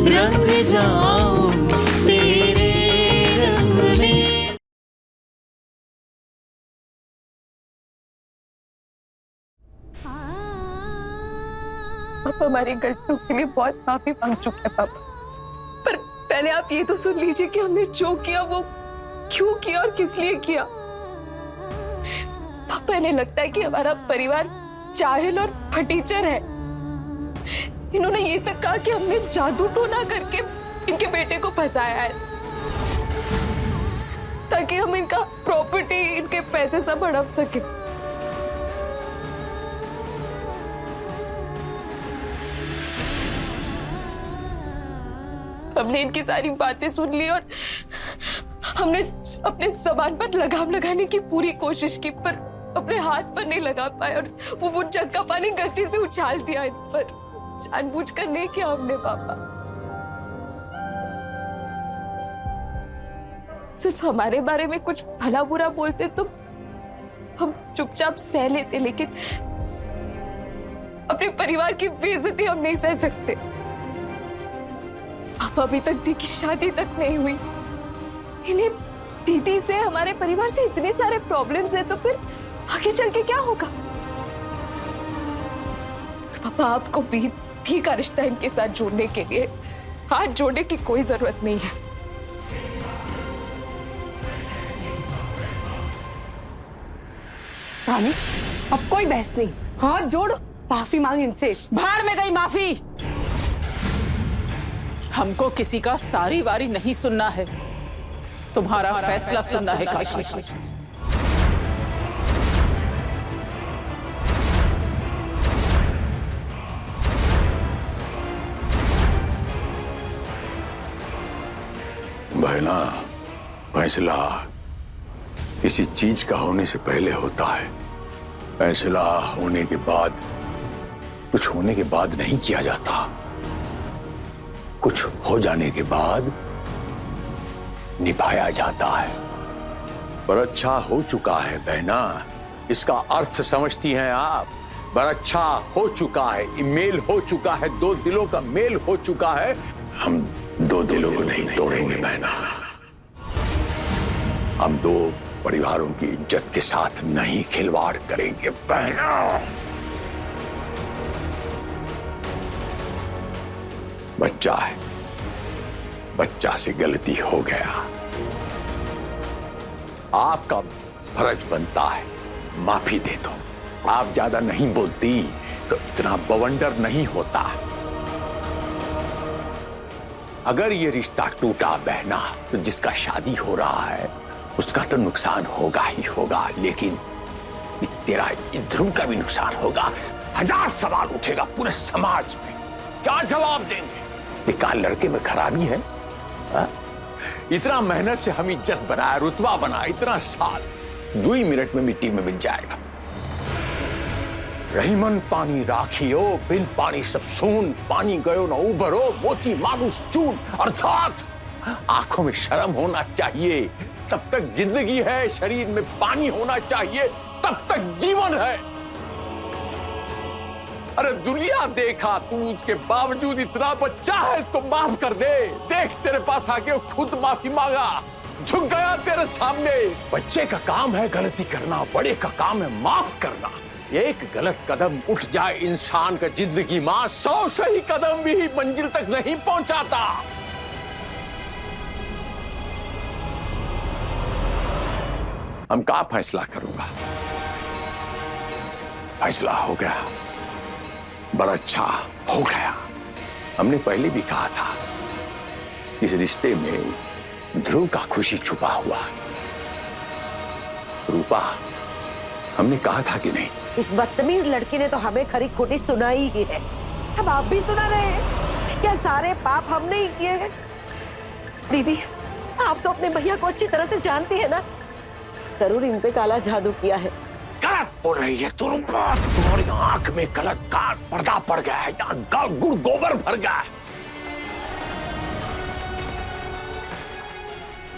रंग जाऊं तेरे रंग में। आप हमारी गलतियों के लिए बहुत माफी मांग चुके हैं पापा, पर पहले आप ये तो सुन लीजिए कि हमने जो किया वो क्यों किया और किस लिए किया। पापा, इन्हें लगता है कि हमारा परिवार जाहिल और फटीचर है। इन्होंने ये तक कहा कि हमने जादू टोना करके इनके बेटे को फंसाया है ताकि हम इनका प्रॉपर्टी, इनके पैसे सब हड़प सके। हमने इनकी सारी बातें सुन ली और हमने अपने जबान पर लगाम लगाने की पूरी कोशिश की, पर अपने हाथ पर नहीं लगा पाए और वो जग का पानी गलती से उछाल दिया इन पर। जानबूझकर नहीं किया हमने पापा। सिर्फ हमारे बारे में कुछ भला बुरा बोलते तो हम चुपचाप सह लेते, लेकिन अपने परिवार की बेइज्जती हम नहीं सह सकते। पापा, अभी तक दी की शादी तक नहीं हुई, इन्हें दीदी से, हमारे परिवार से इतने सारे प्रॉब्लम्स हैं, तो फिर आगे चल के क्या होगा? तो पापा, आपको भी दी का रिश्ता इनके साथ जोड़ने के लिए हाथ जोड़ने की कोई जरूरत नहीं है। रानी, अब कोई बहस नहीं, हाथ जोड़, माफी मांग इनसे। भाड़ में गई माफी। हमको किसी का सारी वारी नहीं सुनना है, तुम्हारा फैसला सुनना है काशी। बहना, फैसला किसी चीज का होने से पहले होता है। फैसला होने के बाद, कुछ होने के बाद नहीं किया जाता, कुछ हो जाने के बाद निभाया जाता है। बरच्छा हो चुका है बहना, इसका अर्थ समझती हैं आप? बरच्छा हो चुका है, मेल हो चुका है, दो दिलों का मेल हो चुका है। हम दो दिलों को नहीं तोड़ेंगे बहना, हम दो परिवारों की इज्जत के साथ नहीं खिलवाड़ करेंगे बहना। बच्चा है, बच्चा से गलती हो गया, आपका फर्ज बनता है माफी दे दो। आप ज्यादा नहीं बोलती तो इतना बवंडर नहीं होता। अगर ये रिश्ता टूटा बहना, तो जिसका शादी हो रहा है उसका तो नुकसान होगा ही होगा, लेकिन तेरा ध्रुव का भी नुकसान होगा। हजार सवाल उठेगा पूरे समाज में, क्या जवाब देंगे? बेकार लड़के में खराबी है? इतना मेहनत से हम इज्जत बनाया, रुतबा बनाया, इतना साल 2 मिनट में मिट्टी में मिल जाएगा। रहीमन पानी राखियो, बिन पानी सब सून, पानी गयो न उबरो, मोती मानुस चून। अर्थात आंखों में शर्म होना चाहिए तब तक जिंदगी है, शरीर में पानी होना चाहिए तब तक जीवन है। अरे दुनिया देखा तू, उसके बावजूद इतना बच्चा है तो माफ कर दे। देख तेरे पास आके खुद माफी मांगा, झुक गया तेरे सामने। बच्चे का काम है गलती करना, बड़े का काम है माफ करना। एक गलत कदम उठ जाए इंसान का जिंदगी मां, 100 सही कदम भी मंजिल तक नहीं पहुंचाता। हम क्या फैसला करूंगा? फैसला हो गया, बड़ा अच्छा हो गया। हमने पहले भी कहा था इस रिश्ते में ध्रुव का खुशी छुपा हुआ है। रूपा, हमने कहा था कि नहीं? इस बदतमीज लड़की ने तो हमें खरी खोटी सुनाई ही है। अब आप भी सुना रहे हैं? क्या सारे पाप हमने ही किए हैं? दीदी, आप तो अपने भैया को अच्छी तरह से जानती है ना, जरूर इन पे काला जादू किया है। गलत बोल रही है तू रूपा, तुम्हारी आंख में गलत का पर्दा पड़ गया है, यहाँ गुड़ गोबर भर गया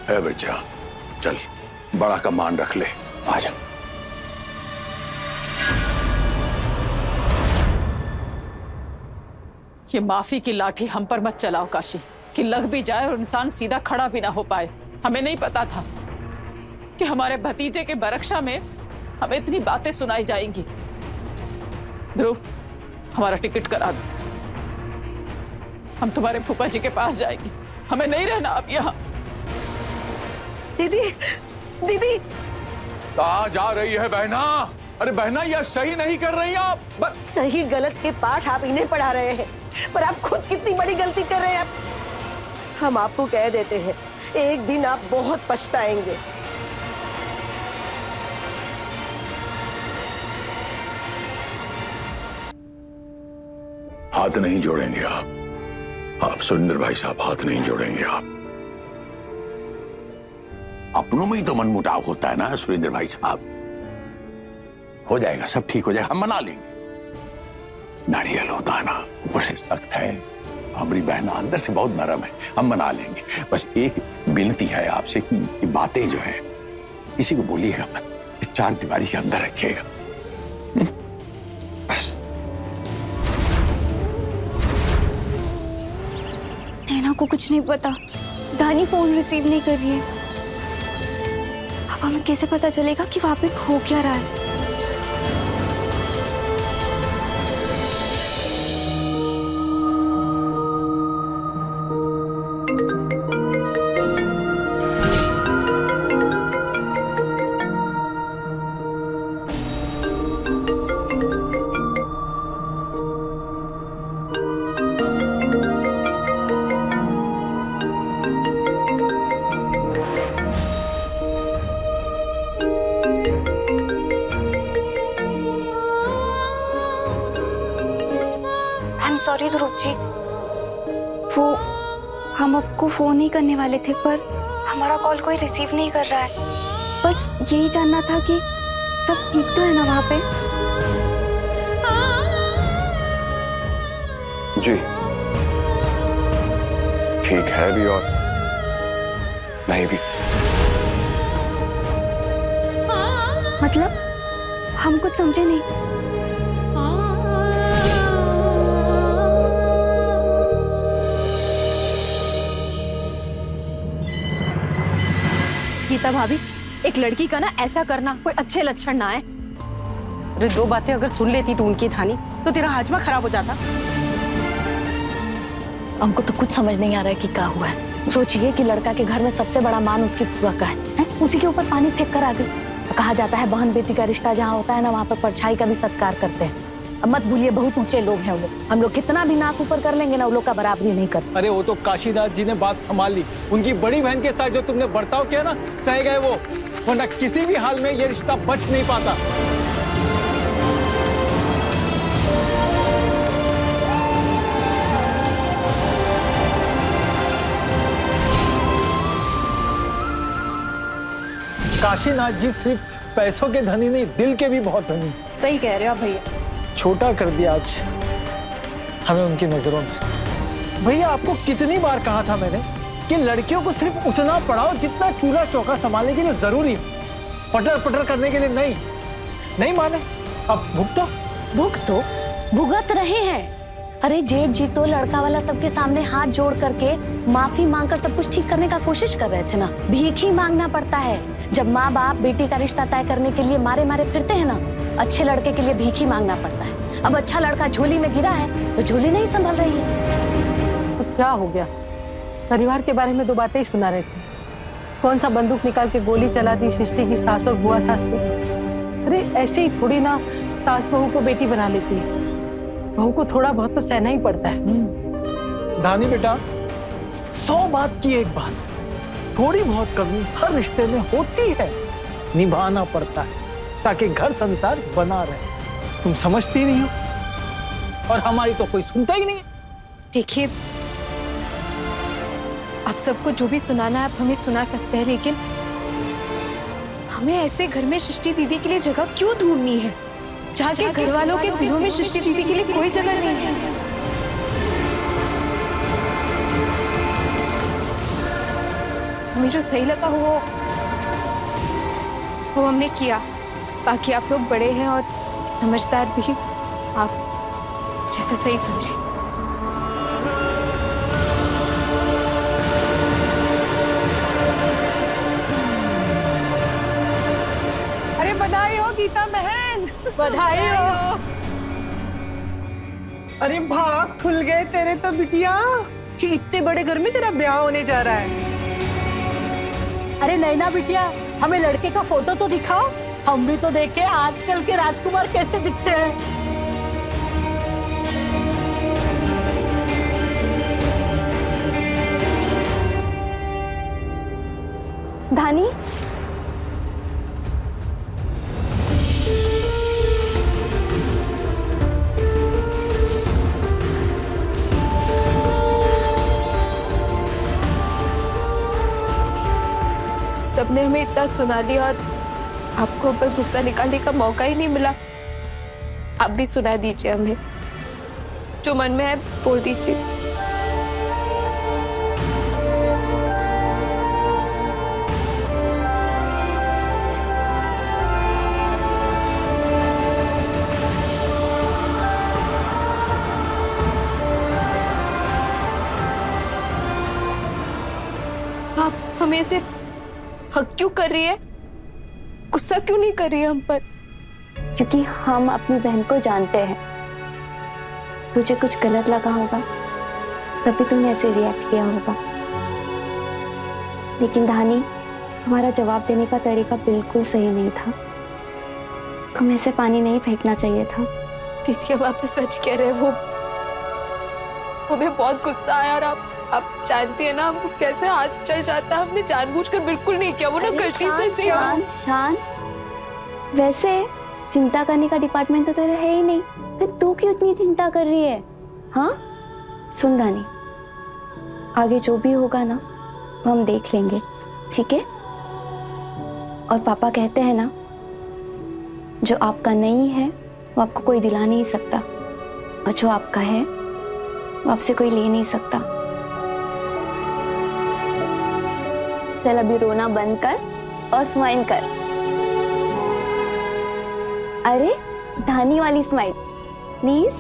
है। बच्चा चल, बड़ा का मान रख ले, आजा। ये माफी की लाठी हम पर मत चलाओ काशी, कि लग भी जाए और इंसान सीधा खड़ा भी ना हो पाए। हमें नहीं पता था कि हमारे भतीजे के बरक्षा में हमें इतनी बातें सुनाई जाएंगी। ध्रुव, हमारा टिकट करा दो, हम तुम्हारे फूफा जी के पास जाएंगे। हमें नहीं रहना अब यहाँ। दीदी, दीदी, कहाँ जा रही है बहना? अरे बहना, यह सही नहीं कर रही आप। सही गलत के पाठ आप इन्हें पढ़ा रहे हैं, पर आप खुद कितनी बड़ी गलती कर रहे हैं। हम आपको कह देते हैं, एक दिन आप बहुत पछताएंगे। हाथ नहीं जोड़ेंगे आप सुरेंद्र भाई साहब, हाथ नहीं जोड़ेंगे आप। अपनों में ही तो मनमुटाव होता है ना सुरेंद्र भाई साहब। हो जाएगा, सब ठीक हो जाएगा, हम मना लेंगे। नारियल होता है ना, ऊपर से सख्त है, हमारी बहन अंदर से बहुत नरम है, हम मना लेंगे। बस एक विनती है आपसे कि ये बातें जो है किसी को बोलिएगा मत, चार दीवारी के अंदर रखिएगा बस। नैना को कुछ नहीं पता, दानी फोन रिसीव नहीं कर रही है। अब हमें कैसे पता चलेगा कि वहां पे हो क्या रहा है? सॉरी ध्रुव जी, वो हम आपको फोन ही करने वाले थे, पर हमारा कॉल कोई रिसीव नहीं कर रहा है। बस यही जानना था कि सब ठीक तो है ना वहां पे? जी ठीक है भी और नहीं भी। मतलब हम कुछ समझे नहीं। गीता भाभी, एक लड़की का ना ऐसा करना कोई अच्छे लक्षण ना है। अरे दो बातें अगर सुन लेती तो उनकी थानी, तो तेरा हाजमा खराब हो जाता। हमको तो कुछ समझ नहीं आ रहा है कि क्या हुआ है। सोचिए कि लड़का के घर में सबसे बड़ा मान उसकी फुआ का है? उसी के ऊपर पानी फेंक कर आ गई। कहा जाता है बहन बेटी का रिश्ता जहाँ होता है ना, वहाँ पर परछाई का भी सत्कार करते हैं। अब मत भूलिए, बहुत ऊंचे लोग हैं वो। हम लोग कितना भी नाक ऊपर कर लेंगे ना, वो लोग का बराबरी नहीं कर सकते। अरे वो तो काशीनाथ जी ने बात संभाल ली। उनकी बड़ी बहन के साथ जो तुमने बर्ताव किया ना, सह गए वो, वरना किसी भी हाल में ये रिश्ता बच नहीं पाता। काशीनाथ जी सिर्फ पैसों के धनी नहीं, दिल के भी बहुत धनी। सही कह रहे हो आप भैया। छोटा कर दिया आज हमें उनकी नजरों में। भैया आपको कितनी बार कहा था मैंने कि लड़कियों को सिर्फ उतना पढ़ाओ जितना चूल्हा चौका संभालने के लिए जरूरी है, पटर पटर करने के लिए नहीं। नहीं माने, अब भुगत रहे हैं। अरे जेठ जी तो लड़का वाला सबके सामने हाथ जोड़ करके माफी मांगकर सब कुछ ठीक करने का कोशिश कर रहे थे ना। भीख ही मांगना पड़ता है जब माँ बाप बेटी का रिश्ता तय करने के लिए मारे मारे फिरते हैं ना। अच्छे लड़के के लिए भीख ही मांगना पड़ता है। अब अच्छा लड़का झोली में गिरा है तो झोली नहीं संभल रही है। तो क्या हो गया? परिवार के बारे में दो बातें ही सुना रहे थे। कौन सा बंदूक निकाल के गोली चला दी सृष्टि की सास और बुआ सास ने? अरे ऐसे ही थोड़ी ना सास बहू को बेटी बना लेती है। बहू को थोड़ा बहुत तो सहना ही पड़ता है। धानी बेटा, 100 बात की एक बात, थोड़ी बहुत कमी हर रिश्ते में होती है, निभाना पड़ता है ताकि घर संसार बना रहे। तुम समझती नहीं हो और हमारी तो कोई सुनता ही नहीं। देखिए, आप सबको जो भी सुनाना है आप हमें सुना सकते हैं, लेकिन हमें ऐसे घर में सृष्टि दीदी के लिए जगह क्यों ढूंढनी है जहाँ के घर वालों के दिलों में सृष्टि दीदी के लिए कोई जगह नहीं है। हमें जो सही लगा वो हमने किया। बाकी आप लोग बड़े हैं और समझदार भी, आप जैसा सही समझे। गीता बहन, बधाई हो। अरे भाग खुल गए तेरे तो बिटिया कि इतने बड़े घर में तेरा ब्याह होने जा रहा है। अरे नैना बिटिया, हमें लड़के का फोटो तो दिखाओ, हम भी तो देखें आजकल के राजकुमार कैसे दिखते हैं। धानी, सबने हमें इतना सुना लिया और आपको अब तक गुस्सा निकालने का मौका ही नहीं मिला। आप भी सुना दीजिए हमें, जो मन में है बोल दीजिए। आप हमें ऐसे हक क्यों कर रही है? गुस्सा क्यों नहीं कर रही है हम पर? क्योंकि हम अपनी बहन को जानते हैं। तुझे कुछ गलत लगा होगा तभी तुमने ऐसे रिएक्ट किया होगा। लेकिन धानी, तुम्हारा जवाब देने का तरीका बिल्कुल सही नहीं था। तुम्हें ऐसे पानी नहीं फेंकना चाहिए था। दीदी, अब आपसे सच कह रहे हैं, वो हमें बहुत गुस्सा आया और आप जानती है ना हमको कैसे हाथ चल जाता है। हमने जानबूझकर बिल्कुल नहीं किया, वो ना गलती से। शांत। वैसे चिंता करने का डिपार्टमेंट तो तेरा है ही नहीं, फिर तू क्यों इतनी चिंता कर रही है? हाँ सुन धानी, आगे जो भी होगा ना वो हम देख लेंगे, ठीक है? और पापा कहते हैं ना, जो आपका नहीं है वो आपको कोई दिला नहीं सकता, और जो आपका है वो आपसे कोई ले नहीं सकता। चल अभी रोना बंद कर और स्माइल कर। अरे धानी वाली स्माइल प्लीज।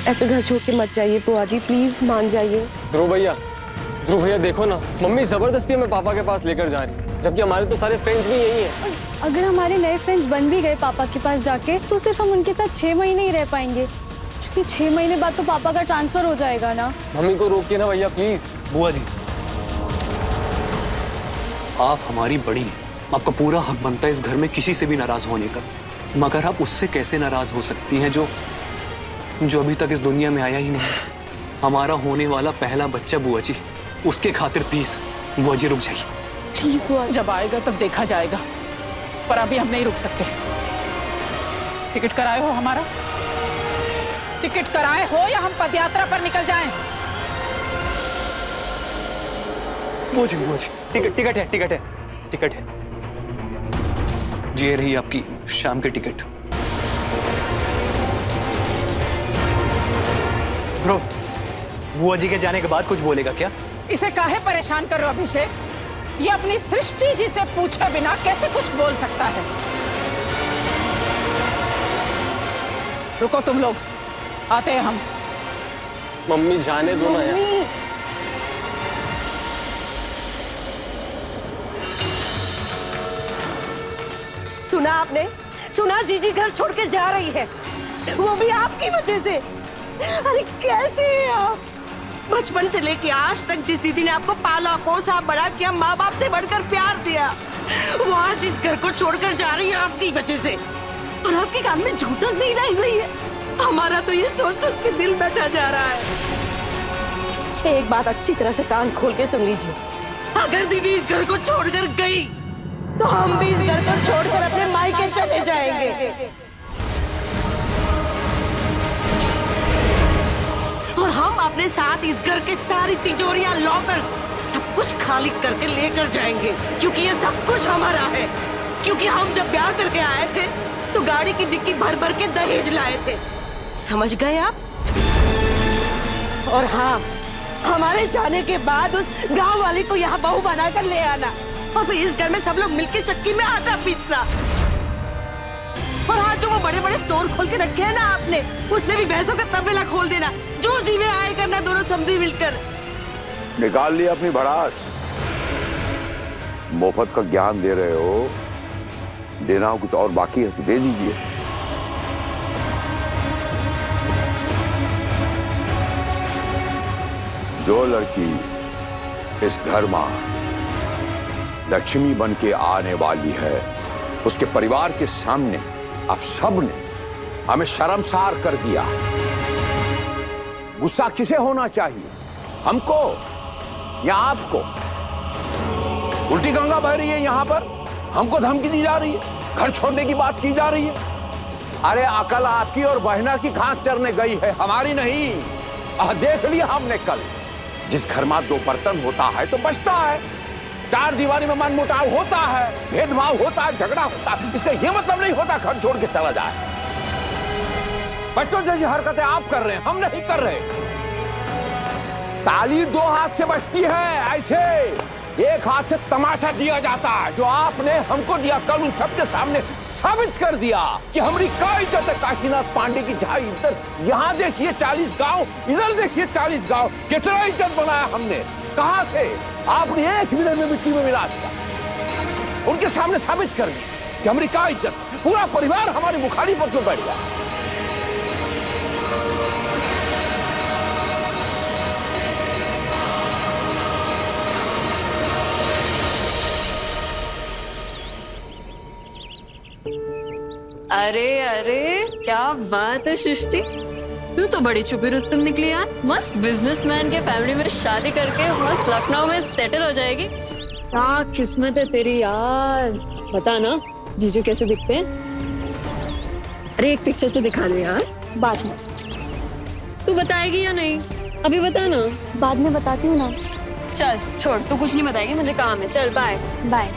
ऐसे घर छोड़ के मत जाइए बुआ जी, प्लीज मान जाइए। ध्रुव भैया देखो ना, मम्मी जबरदस्ती हमें पापा के पास लेकर जा रही, जबकि हमारे तो सारे फ्रेंड्स भी यही हैं। अगर हमारे नए फ्रेंड्स बन भी गए पापा के पास जाके, तो सिर्फ हम उनके साथ 6 महीने ही रह पाएंगे, क्योंकि 6 महीने बाद तो पापा का ट्रांसफर हो जाएगा ना। मम्मी को रोकिए ना भैया प्लीज। बुआ जी, आप हमारी बड़ी हैं, आपका पूरा हक बनता है इस घर में किसी से भी नाराज होने का, मगर आप उससे कैसे नाराज हो सकती हैं जो अभी तक इस दुनिया में आया ही नहीं। हमारा होने वाला पहला बच्चा बुआ जी, उसके खातिर प्लीज बुआ जी रुक जाइए प्लीज। बुआ जब आएगा तब देखा जाएगा, पर अभी हम नहीं रुक सकते। टिकट कराए हो हमारा? टिकट कराए हो या हम पदयात्रा पर निकल जाएं? बुआ जी टिकट है। जी ये रही आपकी शाम की टिकट। ब्रो, बुआ जी के जाने के बाद कुछ बोलेगा क्या? इसे काहे परेशान कर रहे हो अभिषेक? ये अपनी सृष्टि जी से पूछे बिना कैसे कुछ बोल सकता है? रुको तुम लोग, आते हैं हम। मम्मी जाने दो ना यार। सुना आपने? सुना, जीजी घर छोड़ के जा रही है, वो भी आपकी वजह से। अरे कैसे हैं आप? बचपन से लेके आज तक जिस दीदी ने आपको पाला पोसा बड़ा किया, माँ बाप से बढ़कर प्यार दिया, वो आज इस घर को छोड़कर जा रही है आपकी वजह से। और आपके कान में जूं तक नहीं रह रही है। हमारा तो ये सोच सोच के दिल बैठा जा रहा है। एक बात अच्छी तरह से कान खोल के सुन लीजिए, अगर दीदी इस घर को छोड़कर गई तो हम भी इस घर को छोड़कर अपने मायके चले जाएंगे, और हम अपने साथ इस घर के सारी तिजोरियां, लॉकर्स, सब कुछ खाली करके लेकर जाएंगे, क्योंकि ये सब कुछ हमारा है। क्योंकि हम जब ब्याह करके आए थे तो गाड़ी की डिक्की भर भर के दहेज लाए थे, समझ गए आप? और हाँ, हमारे जाने के बाद उस गांव वाली को यहाँ बहू बनाकर ले आना, और फिर इस घर में सब लोग मिलकर चक्की में आटा पीसना। और हाँ, आज जो वो बड़े बड़े स्टोर खोल के रखे हैं ना आपने, उसमें भी भैंसों का तबेला खोल देना, जो जी में आए करना दोनों समधी मिलकर। निकाल लिया अपनी भड़ास। मुफ्त का ज्ञान दे रहे हो, देना कुछ और बाकी है तो दे दीजिए। जो लड़की इस घर में लक्ष्मी बन के आने वाली है, उसके परिवार के सामने आप सब ने हमें शर्मसार कर दिया। गुस्सा किसे होना चाहिए, हमको या आपको? उल्टी गंगा बह रही है यहाँ पर, हमको धमकी दी जा रही है, घर छोड़ने की बात की जा रही है। अरे अकल आपकी और बहना की घास चरने गई है, हमारी नहीं। देख लिया हमने कल, जिस घर में 2 बर्तन होता है तो बचता है, 4 दीवारी में मनमुटाव होता है, भेदभाव होता है, झगड़ा होता है। इसका यह मतलब नहीं होता घर छोड़ के चला जाए। बच्चों जैसी हरकतें आप कर रहे हैं, हम नहीं कर रहे। ताली 2 हाथ से बजती है, ऐसे 1 हाथ से तमाचा दिया जाता है, जो आपने हमको दिया। कल उन सबके सामने साबित कर दिया कि हमारी क्या इज्जत है। काशीनाथ पांडे की जहां इज्जत, यहाँ देखिए 40 गांव, इधर देखिए 40 गांव, कितना इज्जत बनाया हमने। कहां से? आपने 1 मिनट में मिट्टी में मिला दिया। उनके सामने साबित कर दिया कि हमारी क्या इज्जत। पूरा परिवार हमारी मुखालिफत में बैठ गया। अरे अरे क्या बात है सृष्टि, तू तो बड़ी छुपी रुस्तम निकली यार। मस्त बिजनेसमैन के फैमिली में शादी करके मस्त लखनऊ में सेटल हो जाएगी। क्या किस्मत है तेरी यार। बता ना जीजू कैसे दिखते हैं? अरे एक पिक्चर तो दिखा दे यार। बाद में। तू बताएगी या नहीं? अभी बता ना। बाद में बताती हूँ ना। चल छोड़, तू कुछ नहीं बताएगी, मुझे काम है। चल बाय बाय।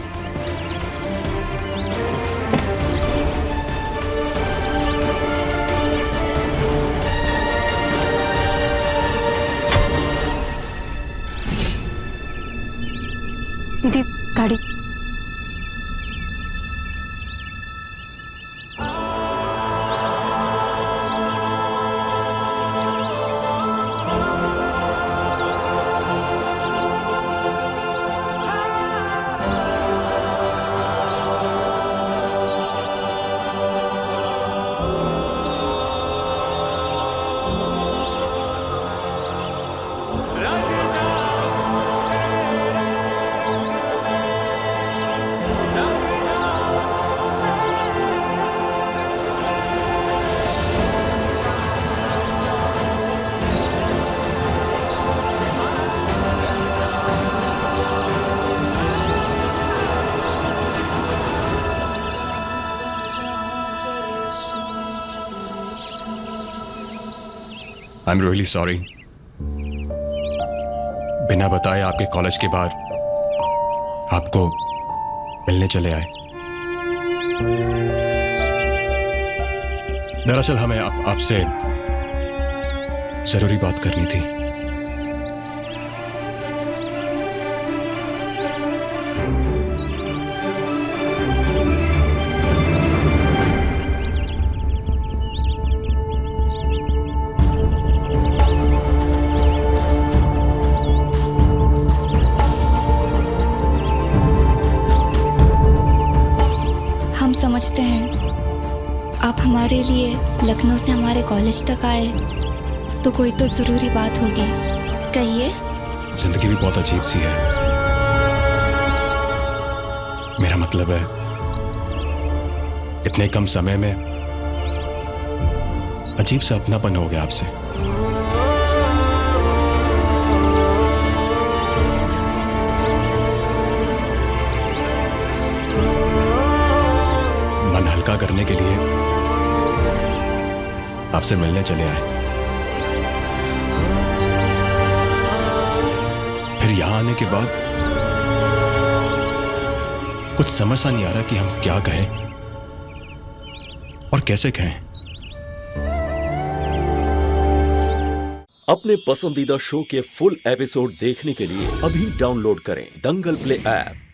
दीदी गाड़ी। I'm really sorry. बिना बताए आपके कॉलेज के बाहर आपको मिलने चले आए। दरअसल हमें आपसे जरूरी बात करनी थी। हम समझते हैं आप हमारे लिए लखनऊ से हमारे कॉलेज तक आए तो कोई तो जरूरी बात होगी, कहिए। जिंदगी भी बहुत अजीब सी है। मेरा मतलब है इतने कम समय में अजीब सा अपनापन हो गया आपसे। मन हल्का करने के लिए आपसे मिलने चले आए। फिर यहां आने के बाद कुछ समझ सा नहीं आ रहा कि हम क्या कहें और कैसे कहें। अपने पसंदीदा शो के फुल एपिसोड देखने के लिए अभी डाउनलोड करें दंगल प्ले ऐप।